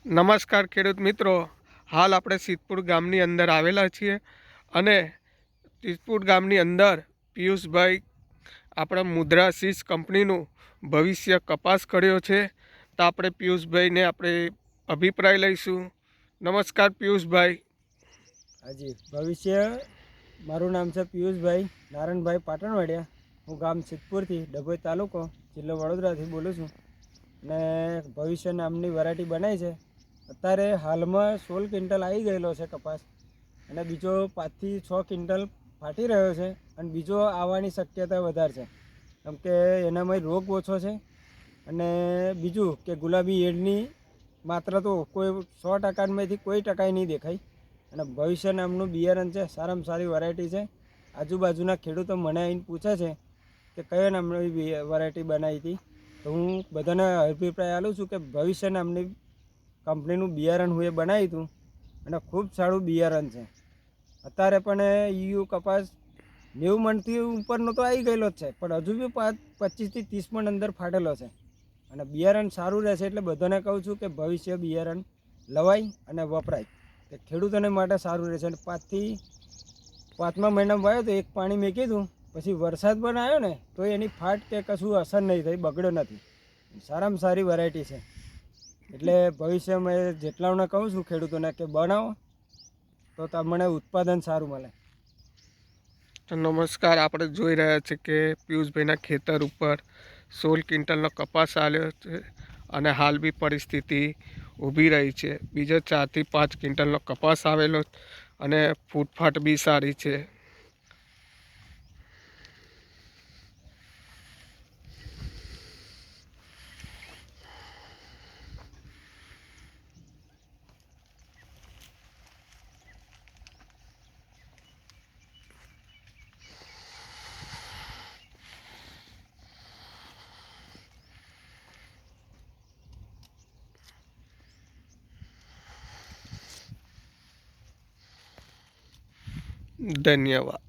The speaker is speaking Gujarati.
નમસ્કાર ખેડૂત મિત્રો, હાલ આપણે સિદ્ધપુર ગામની અંદર આવેલા છીએ અને સિદ્ધપુર ગામની અંદર પિયુષભાઈ આપણા મુદ્રાશીષ કંપનીનું ભવિષ્ય કપાસ કર્યો છે. તો આપણે પિયુષભાઈને આપણે અભિપ્રાય લઈશું. નમસ્કાર પિયુષભાઈ. હાજી, ભવિષ્ય મારું નામ છે પિયુષભાઈ નારાયણભાઈ પાટણવાડિયા. હું ગામ સિદ્ધપુરથી ડભોઈ તાલુકો જિલ્લો વડોદરાથી બોલું છું અને ભવિષ્ય નામની વેરાયટી બનાવી છે. અત્યારે હાલમાં 16 ક્વિન્ટલ આવી ગયેલો છે કપાસ અને બીજો 5 થી 6 ક્વિન્ટલ ફાટી રહ્યો છે અને બીજો આવવાની શક્યતા વધારે છે કેમ કે એનામાં રોગ ઓછો છે અને બીજું કે ગુલાબી ઈયળની માત્રા તો કોઈ 100%માંથી કોઈ ટકા નહીં દેખાય અને ભવિષ્ય નામનું બિયારણ છે. સારામાં સારી વેરાયટી છે. આજુબાજુના ખેડૂતો મને આવીને પૂછે છે કે કયો નામની વેરાયટી બનાવી હતી, તો હું બધાને અભિપ્રાય આપું છું કે ભવિષ્ય નામની કંપનીનું બિયારણ હું એ બનાવ્યું હતું અને ખૂબ સારું બિયારણ છે. અત્યારે પણ યુ કપાસ 90 મણથી ઉપરનો તો આવી ગયેલો જ છે, પણ હજુ બી 25 થી 30 મણ અંદર ફાટેલો છે અને બિયારણ સારું રહેશે. એટલે બધાને કહું છું કે ભવિષ્ય બિયારણ લવાય અને વપરાય, કે ખેડૂતોને માટે સારું રહેશે. અને 5 થી 5મા મહિનામાં વાવ્યો તો એક પાણી મેં કીધું, પછી વરસાદ પણ આવ્યો ને તો એની ફાટ કે કશું અસર નહીં થઈ, બગડ્યો નથી. સારામાં સારી વેરાયટી છે. એટલે ભવિષ્યમાં જેટલાઓને કહું છું ખેડૂતોને કે બનાવો તો તમને ઉત્પાદન સારું મળે. નમસ્કાર, આપણે જોઈ રહ્યા છીએ કે પિયુષભાઈના ખેતર ઉપર 16 ક્વિન્ટલનો કપાસ આવ્યો છે અને હાલ બી પરિસ્થિતિ ઊભી રહી છે. બીજો 4 થી 5 ક્વિન્ટલનો કપાસ આવેલો અને ફૂટફાટ બી સારી છે. ધન્યવાદ.